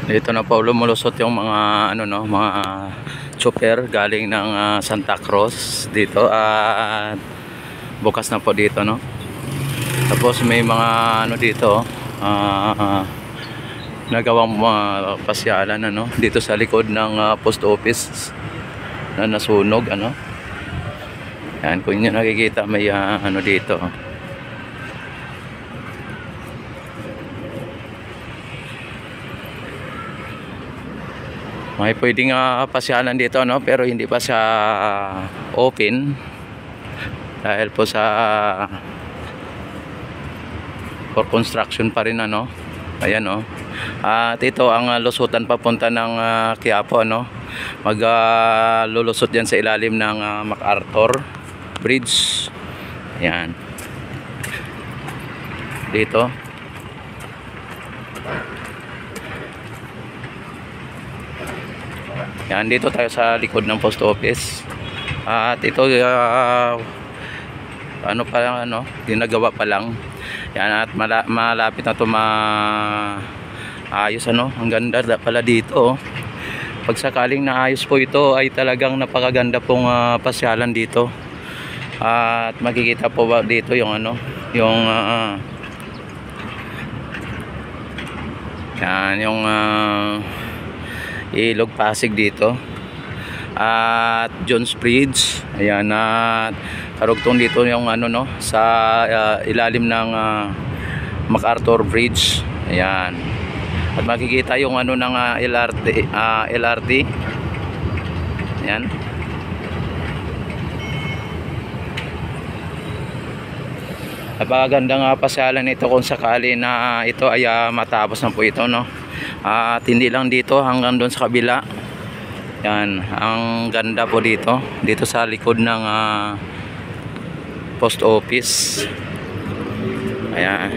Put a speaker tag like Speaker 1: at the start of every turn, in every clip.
Speaker 1: Dito na po lumulusot yung mga mga chopper galing ng Santa Cruz dito at bukas na po dito, no. Tapos may mga dito nagawang mga pasyalan dito sa likod ng post office na nasunog Yan, kung inyo nakikita may dito. May pwedeng pasyalan dito pero hindi pa siya open dahil po sa for construction pa rin ayan at ito ang lusutan papunta ng Quiapo lulusot yan sa ilalim ng MacArthur Bridge. Ayan dito. Yan, dito tayo sa likod ng post office. At ito ginagawa pa lang. Yan, at malapit na ito maayos Ang ganda pala dito. Pag sakaling naayos po ito ay talagang napakaganda pong pasyalan dito. At makikita po ba dito yung yan yung Ilog Pasig dito at Jones Bridge. Ayan, at karugtong dito yung sa ilalim ng MacArthur Bridge. Ayan, at makikita yung ng LRT. Ayan, napakagandang pasyalan ito kung sakali na ito ay matapos na po ito at hindi lang dito, hanggang doon sa kabila. Yan, ang ganda po dito sa likod ng post office. Ayan.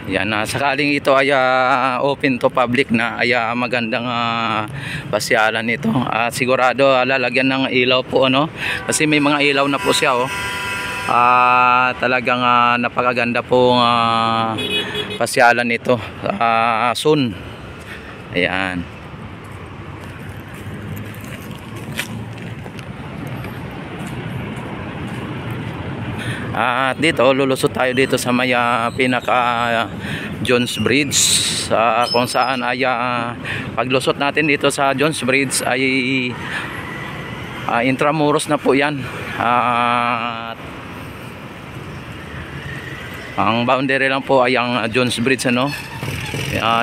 Speaker 1: Yan, sakaling ito ay open to public na ay magandang pasyalan nito. At sigurado lalagyan ng ilaw po kasi may mga ilaw na po siya talagang napakaganda pong pasyalan nito soon. Ayan. At dito lulusot tayo dito sa may pinaka Jones Bridge, kung saan ay paglusot natin dito sa Jones Bridge ay Intramuros na po yan. Ang boundary lang po ay ang Jones Bridge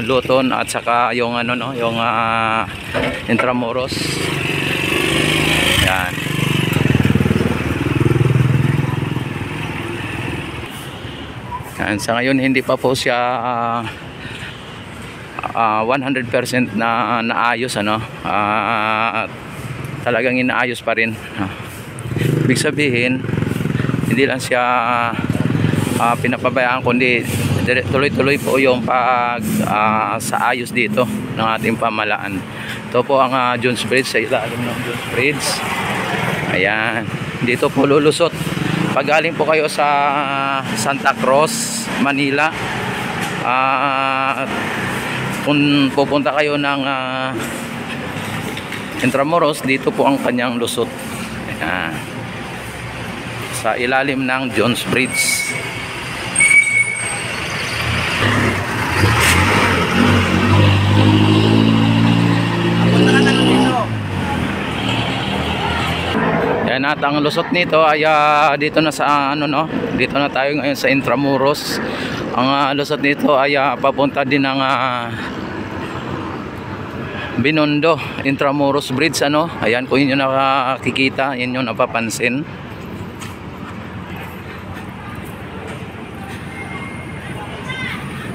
Speaker 1: Luton at saka yung yung Intramuros. Yan. Yan, sa ngayon hindi pa po siya 100% na naayos talagang inaayos pa rin. Ibig sabihin hindi lang siya pinapabayaan, kundi tuloy-tuloy po yung sa ayos dito ng ating pamahalaan. Ito po ang Jones Bridge, sa ilalim ng Jones Bridge. Ayan, dito po lulusot pag galing po kayo sa Santa Cruz, Manila. Kung pupunta kayo ng Intramuros, dito po ang kanyang lusot. Ayan, sa ilalim ng Jones Bridge. Yan, at ang lusot nito ay dito na sa dito na tayo ngayon sa Intramuros. Ang lusot nito ay papunta din ng Binondo Intramuros Bridge Ayan, kung inyo nakikita, inyo napapansin.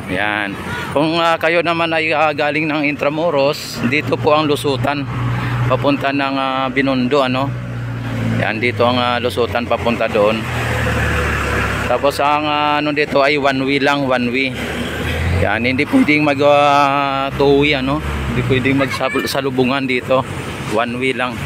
Speaker 1: Yan, kung kayo naman ay galing ng Intramuros, dito po ang lusutan papunta ng Binondo Yan, dito ang lusutan papunta doon. Tapos ang dito ay one way lang, one way. Yan, hindi pwedeng mag two way Hindi pwedeng magsalubungan dito. One way lang.